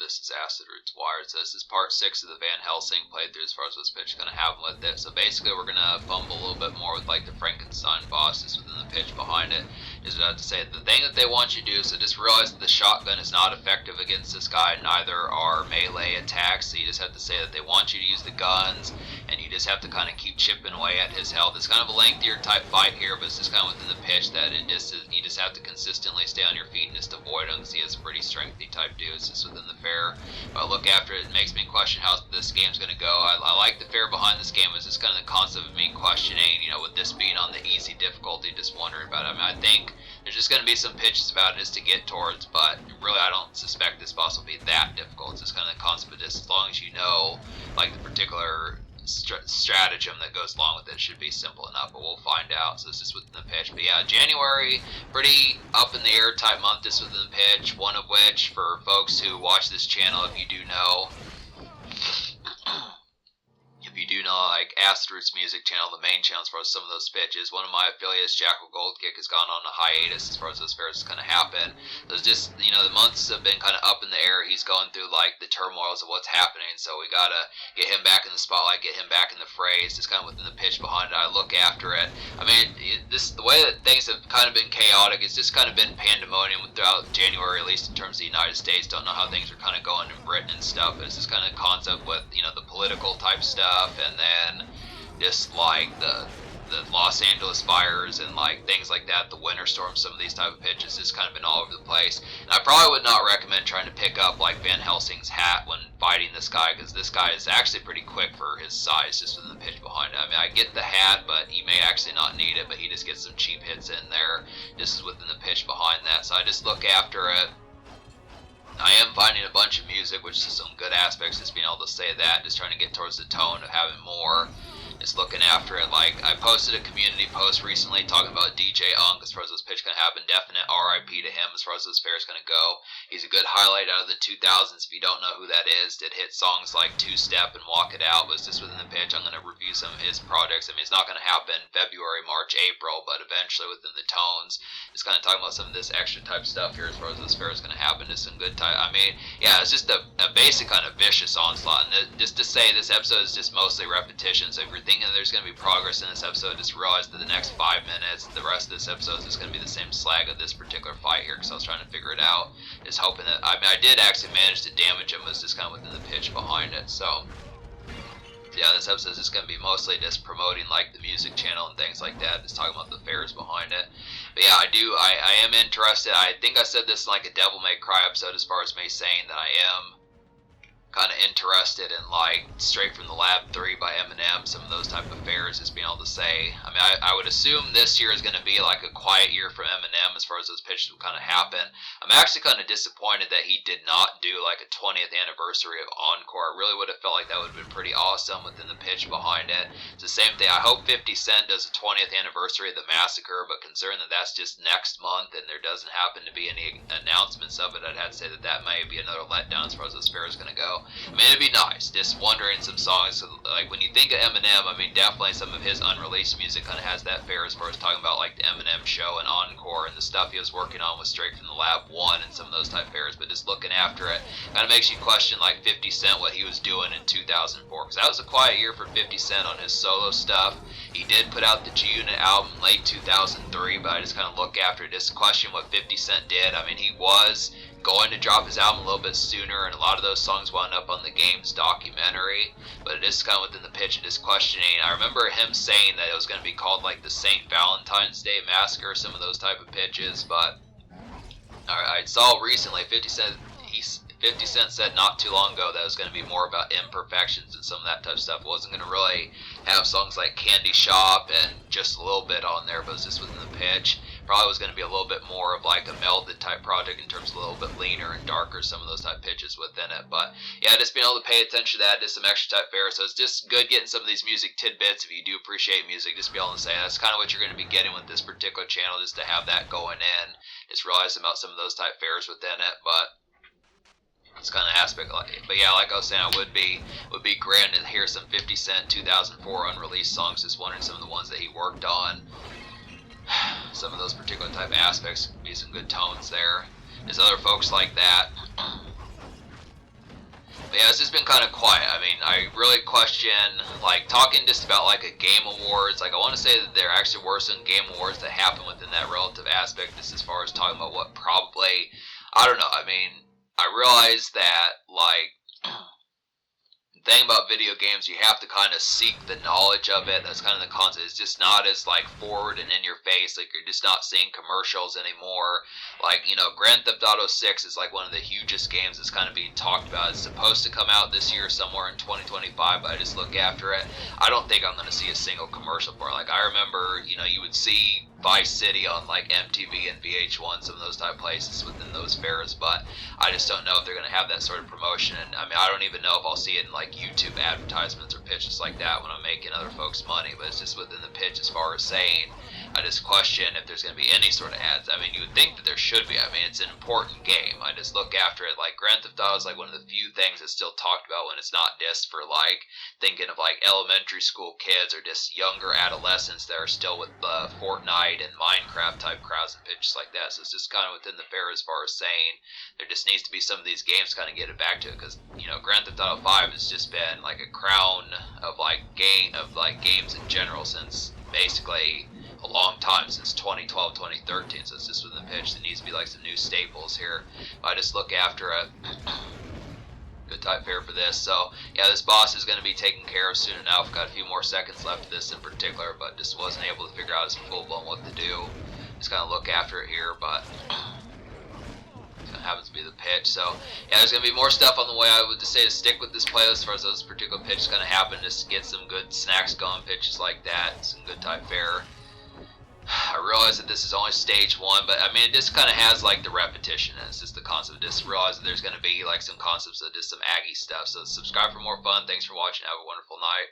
This is Acid Roots Wired. So this is part 6 of the Van Helsing playthrough as far as this pitch is going to happen with it. So basically we're going to fumble a little bit more with like the Frankenstein boss just within the pitch behind it. Is what I have to say. The thing that they want you to do, so just realize that the shotgun is not effective against this guy. Neither are melee attacks. So you just have to say that they want you to use the guns, and you just have to kind of keep chipping away at his health. It's kind of a lengthier type fight here, but it's just kind of within the pitch that you just have to consistently stay on your feet and just avoid him, because he is a pretty strengthy type dude. It's just within the fair. If I look after it, it makes me question how this game's going to go. I like the fair behind this game. Is just kind of the concept of me questioning, with this being on the easy difficulty, just wondering about it. I mean, I think there's just going to be some pitches about it just to get towards, but really I don't suspect this boss will be that difficult. It's just kind of the concept of this, as long as you know, like, the particular stratagem that goes along with it, should be simple enough, but we'll find out. So this is within the pitch. But yeah, January, pretty up in the air type month, just within the pitch, one of which, for folks who watch this channel, if you do know, like Acid Roots music channel, the main channel as far as some of those pitches, one of my affiliates, Jackal Goldkick, has gone on a hiatus as far as those fairs is going to happen. So it's just, the months have been kind of up in the air. He's going through like the turmoils of what's happening, so we got to get him back in the spotlight, get him back in the fray. It's just kind of within the pitch behind it. I look after it. I mean, the way that things have kind of been chaotic, it's just kind of been pandemonium throughout January, at least in terms of the United States. Don't know how things are kind of going in Britain and stuff, but it's just kind of concept with, the political type stuff, and then just like the Los Angeles fires and like things like that, the winter storm, some of these type of pitches just kind of been all over the place. And I probably would not recommend trying to pick up like Van Helsing's hat when fighting this guy, because this guy is actually pretty quick for his size just within the pitch behind it. I mean, I get the hat, but he may actually not need it, but he just gets some cheap hits in there just within the pitch behind that. So I just look after it. I am finding a bunch of music, which is some good aspects, just being able to say that, just trying to get towards the tone of having more, just looking after it. Like, I posted a community post recently talking about DJ Unk as far as this pitch can happen. Definite RIP to him as far as this fair is going to go. He's a good highlight out of the 2000s. If you don't know who that is, did hit songs like Two Step and Walk It Out, was just within the pitch. I'm going to review some of his projects. I mean, it's not going to happen February, March, April, but eventually within the tones. Just kind of talking about some of this extra type stuff here as far as this fair is going to happen. Just some good type. I mean, yeah, it's just a basic kind of vicious onslaught. And just to say, this episode is just mostly repetition. So if you're thinking that there's going to be progress in this episode, just realize that the next 5 minutes, the rest of this episode is just going to be the same slag of this particular fight here, because I was trying to figure it out. Just hoping that, I mean, I did actually manage to damage him. It was just kind of within the pitch behind it. So yeah, this episode is just going to be mostly just promoting like the music channel and things like that, just talking about the fairs behind it. But yeah, I am interested. I think I said this in like a Devil May Cry episode, as far as me saying that I am kind of interested in like Straight from the Lab 3 by Eminem, some of those type of fairs, just being able to say, I mean, I would assume this year is going to be like a quiet year for Eminem as far as those pitches will kind of happen. I'm actually kind of disappointed that he did not do like a 20th anniversary of Encore. I really would have felt like that would have been pretty awesome within the pitch behind it. It's the same thing. I hope 50 Cent does a 20th anniversary of the Massacre, but considering that that's just next month and there doesn't happen to be any announcements of it, I'd have to say that that may be another letdown as far as this fair is going to go. I mean, it'd be nice, just wondering some songs, like when you think of Eminem, I mean, definitely some of his unreleased music kind of has that fair as far as talking about like the Eminem show and Encore and the stuff he was working on with Straight from the Lab 1 and some of those type fairs, but just looking after it kind of makes you question like 50 Cent, what he was doing in 2004, because that was a quiet year for 50 Cent on his solo stuff. He did put out the G-Unit album late 2003, but I just kind of look after it, just question what 50 Cent did. I mean, he was going to drop his album a little bit sooner, and a lot of those songs wound up on the game's documentary, but it is kind of within the pitch and just questioning. I remember him saying that it was going to be called like the St. Valentine's Day Massacre, some of those type of pitches, but I saw recently 50 Cent said not too long ago that it was going to be more about imperfections and some of that type of stuff. It wasn't going to really have songs like Candy Shop and just a little bit on there, but it was just within the pitch. Probably was going to be a little bit more of like a melded type project in terms of a little bit leaner and darker, some of those type pitches within it. But yeah, just being able to pay attention to that, just some extra type fare. So it's just good getting some of these music tidbits. If you do appreciate music, just be able to say that's kind of what you're going to be getting with this particular channel, just to have that going in. Just realize about some of those type fares within it, but it's kind of aspect like it. But yeah, like I was saying, it would be grand to hear some 50 Cent 2004 unreleased songs. Just wondering some of the ones that he worked on. Some of those particular type aspects, be some good tones there. There's other folks like that. Yeah, it's just been kind of quiet. I mean, I really question, like, talking just about, like, a Game Awards. Like, I want to say that there actually were some Game Awards that happened within that relative aspect, just as far as talking about what probably, I don't know. I mean, I realize that, like, thing about video games, you have to kind of seek the knowledge of it. That's kind of the concept. It's just not as like forward and in your face. Like you're just not seeing commercials anymore. Like, you know, Grand Theft Auto 6 is like one of the hugest games that's kind of being talked about. It's supposed to come out this year somewhere in 2025, but I just look after it. I don't think I'm going to see a single commercial for it. Like I remember, you know, you would see Vice City on like MTV and VH1, some of those type places within those fairs, but I just don't know if they're going to have that sort of promotion. And I mean, I don't even know if I'll see it in like YouTube advertisements or pitches like that when I'm making other folks money, but it's just within the pitch as far as saying. I just question if there's going to be any sort of ads. I mean, you would think that there should be. I mean, it's an important game. I just look after it. Like Grand Theft Auto is like one of the few things that's still talked about when it's not just for like thinking of like elementary school kids or just younger adolescents that are still with Fortnite and Minecraft type crowds and pitches like that. So it's just kind of within the fair as far as saying there just needs to be some of these games kind of get it back to it, because you know Grand Theft Auto 5 has just been like a crown of like games in general since basically a long time, since 2012 2013. So it's just within the pitch. There needs to be like some new staples here. I just look after it. Good type fair for this. So yeah, this boss is going to be taken care of soon enough. Got a few more seconds left of this in particular, but just wasn't able to figure out as full blown what to do. Just kind of look after it here, but happens to be the pitch. So yeah, there's gonna be more stuff on the way. I would just say to stick with this playlist as far as those particular pitches gonna happen. Just get some good snacks going, pitches like that, some good type fare. I realize that this is only stage one, but I mean it just kind of has like the repetition, and it's just the concept. Just realize that there's gonna be like some concepts of just some Aggie stuff. So subscribe for more fun. Thanks for watching. Have a wonderful night.